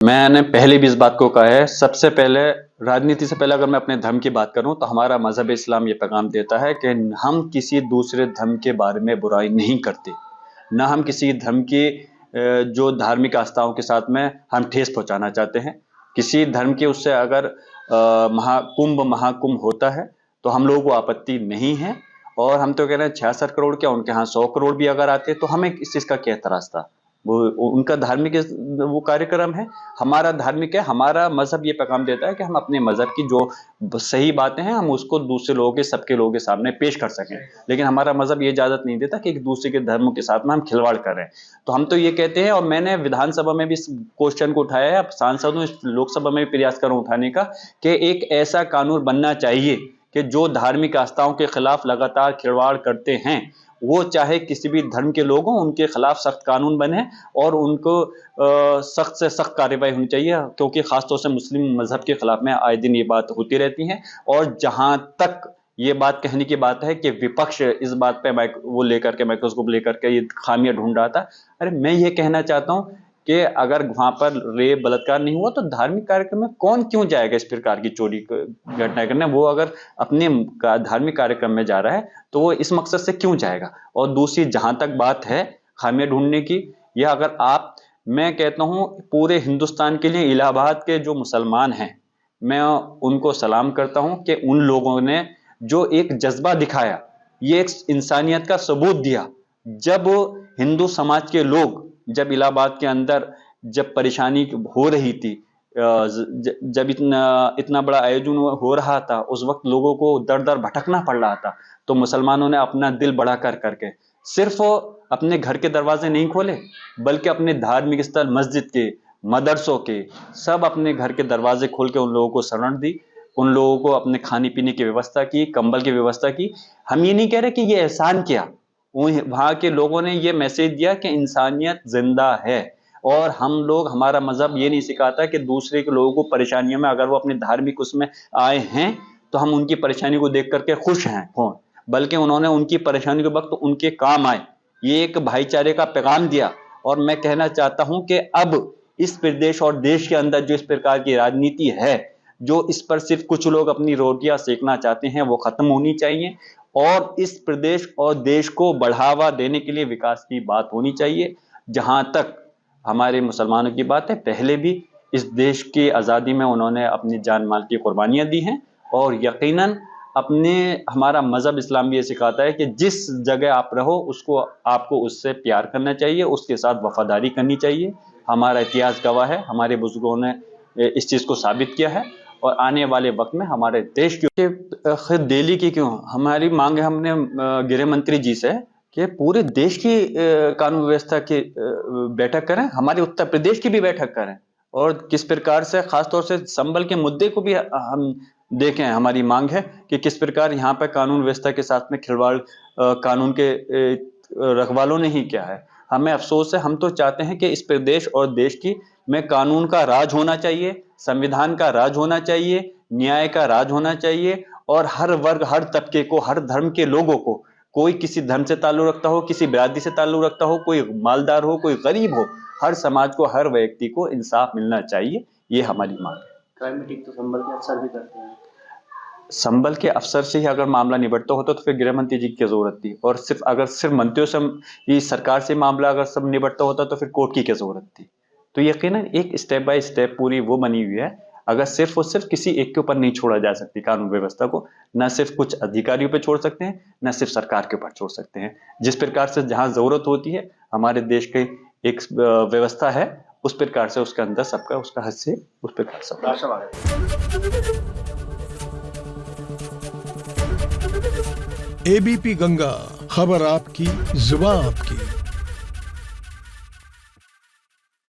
मैंने पहले भी इस बात को कहा है, सबसे पहले राजनीति से पहले अगर मैं अपने धर्म की बात करूं तो हमारा मजहब इस्लाम ये पैगाम देता है कि हम किसी दूसरे धर्म के बारे में बुराई नहीं करते, ना हम किसी धर्म की जो धार्मिक आस्थाओं के साथ में हम ठेस पहुंचाना चाहते हैं। किसी धर्म के उससे अगर महाकुंभ होता है तो हम लोगों को आपत्ति नहीं है। और हम तो कह रहे हैं 66 करोड़ क्या, उनके यहाँ 100 करोड़ भी अगर आते तो हमें इस चीज का क्या एतराज था। वो उनका धार्मिक वो कार्यक्रम है, हमारा धार्मिक है। हमारा मजहब ये पैगाम देता है कि हम अपने मजहब की जो सही बातें हैं हम उसको दूसरे लोगों के, सबके लोगों के सामने पेश कर सकें। लेकिन हमारा मजहब ये इजाजत नहीं देता कि एक दूसरे के धर्म के साथ में हम खिलवाड़ कर रहे हैं। तो हम तो ये कहते हैं, और मैंने विधानसभा में भी इस क्वेश्चन को उठाया है, सांसदों लोकसभा में भी प्रयास कर उठाने का, कि एक ऐसा कानून बनना चाहिए कि जो धार्मिक आस्थाओं के खिलाफ लगातार खिलवाड़ करते हैं, वो चाहे किसी भी धर्म के लोग हों, उनके खिलाफ सख्त कानून बने और उनको सख्त से सख्त कार्रवाई होनी चाहिए। क्योंकि खासतौर से मुस्लिम मजहब के खिलाफ में आए दिन ये बात होती रहती है। और जहां तक ये बात कहने की बात है कि विपक्ष इस बात पे वो लेकर के, माइक्रोस्कोप लेकर के ये खामियां ढूंढ रहा था, अरे मैं ये कहना चाहता हूं कि अगर वहां पर रेप बलात्कार नहीं हुआ तो धार्मिक कार्यक्रम में कौन क्यों जाएगा इस प्रकार की चोरी घटना करने। वो अगर अपने धार्मिक कार्यक्रम में जा रहा है तो वो इस मकसद से क्यों जाएगा। और दूसरी जहां तक बात है खामियां ढूंढने की, यह अगर मैं कहता हूं पूरे हिंदुस्तान के लिए इलाहाबाद के जो मुसलमान हैं, मैं उनको सलाम करता हूं कि उन लोगों ने जो एक जज्बा दिखाया, ये एक इंसानियत का सबूत दिया। जब हिंदू समाज के लोग, जब इलाहाबाद के अंदर जब परेशानी हो रही थी, जब इतना बड़ा आयोजन हो रहा था, उस वक्त लोगों को दर दर भटकना पड़ रहा था, तो मुसलमानों ने अपना दिल बड़ा कर करके सिर्फ अपने घर के दरवाजे नहीं खोले, बल्कि अपने धार्मिक स्थल, मस्जिद के, मदरसों के, सब अपने घर के दरवाजे खोल के उन लोगों को शरण दी। उन लोगों को अपने खाने पीने की व्यवस्था की, कंबल की व्यवस्था की। हम ये नहीं कह रहे कि ये एहसान किया, वहां के लोगों ने ये मैसेज दिया कि इंसानियत जिंदा है। और हम लोग, हमारा मजहब ये नहीं सिखाता कि दूसरे के लोगों को परेशानियों में, अगर वो अपने धार्मिक उसमें आए हैं तो हम उनकी परेशानी को देख करके खुश हैं हो, बल्कि उन्होंने उनकी परेशानी के वक्त उनके काम आए, ये एक भाईचारे का पैगाम दिया। और मैं कहना चाहता हूं कि अब इस प्रदेश और देश के अंदर जो इस प्रकार की राजनीति है, जो इस पर सिर्फ कुछ लोग अपनी रोटियां सेकना चाहते हैं, वो खत्म होनी चाहिए। और इस प्रदेश और देश को बढ़ावा देने के लिए विकास की बात होनी चाहिए। जहां तक हमारे मुसलमानों की बात है, पहले भी इस देश की आज़ादी में उन्होंने अपनी जान माल की कुर्बानियां दी हैं। और यकीनन हमारा मजहब इस्लाम भी ये सिखाता है कि जिस जगह आप रहो उसको, आपको उससे प्यार करना चाहिए, उसके साथ वफादारी करनी चाहिए। हमारा इतिहास गवाह है, हमारे बुजुर्गों ने इस चीज़ को साबित किया है। और आने वाले वक्त में हमारे देश की खुद दिल्ली की क्यों, हमारी मांग है, हमने गृह मंत्री जी से कि पूरे देश की कानून व्यवस्था की बैठक करें, हमारे उत्तर प्रदेश की भी बैठक करें, और किस प्रकार से खासतौर से संबल के मुद्दे को भी हम देखें। हमारी मांग है कि किस प्रकार यहाँ पर कानून व्यवस्था के साथ में खिलवाड़ कानून के रखवालों ने ही किया है। हमें अफसोस है, हम तो चाहते हैं कि इस प्रदेश और देश की में कानून का राज होना चाहिए, संविधान का राज होना चाहिए, न्याय का राज होना चाहिए। और हर वर्ग, हर तबके को, हर धर्म के लोगों को, कोई किसी धर्म से ताल्लुक रखता हो, किसी बिरादरी से ताल्लुक रखता हो, कोई मालदार हो, कोई गरीब हो, हर समाज को, हर व्यक्ति को इंसाफ मिलना चाहिए। ये हमारी मांग है। क्राइम तो संबल के अफसर भी करते हैं। संबल के अफसर से ही अगर मामला निपटता होता तो फिर गृह मंत्री जी की जरूरत थी। और सिर्फ मंत्रियों से ही, सरकार से मामला अगर सब निपटता होता तो फिर कोर्ट की क्या जरूरत थी। तो यकीनन एक स्टेप बाय स्टेप पूरी वो बनी हुई है। अगर सिर्फ और सिर्फ किसी एक के ऊपर नहीं छोड़ा जा सकती कानून व्यवस्था को, न सिर्फ कुछ अधिकारियों पे छोड़ सकते हैं, न सिर्फ सरकार के ऊपर छोड़ सकते हैं। जिस प्रकार से जहां जरूरत होती है, हमारे देश की एक व्यवस्था है, उस प्रकार से उसके अंदर सबका उसका हद से उस प्रकार सबका। एबीपी गंगा, खबर आपकी, जुबान आपकी।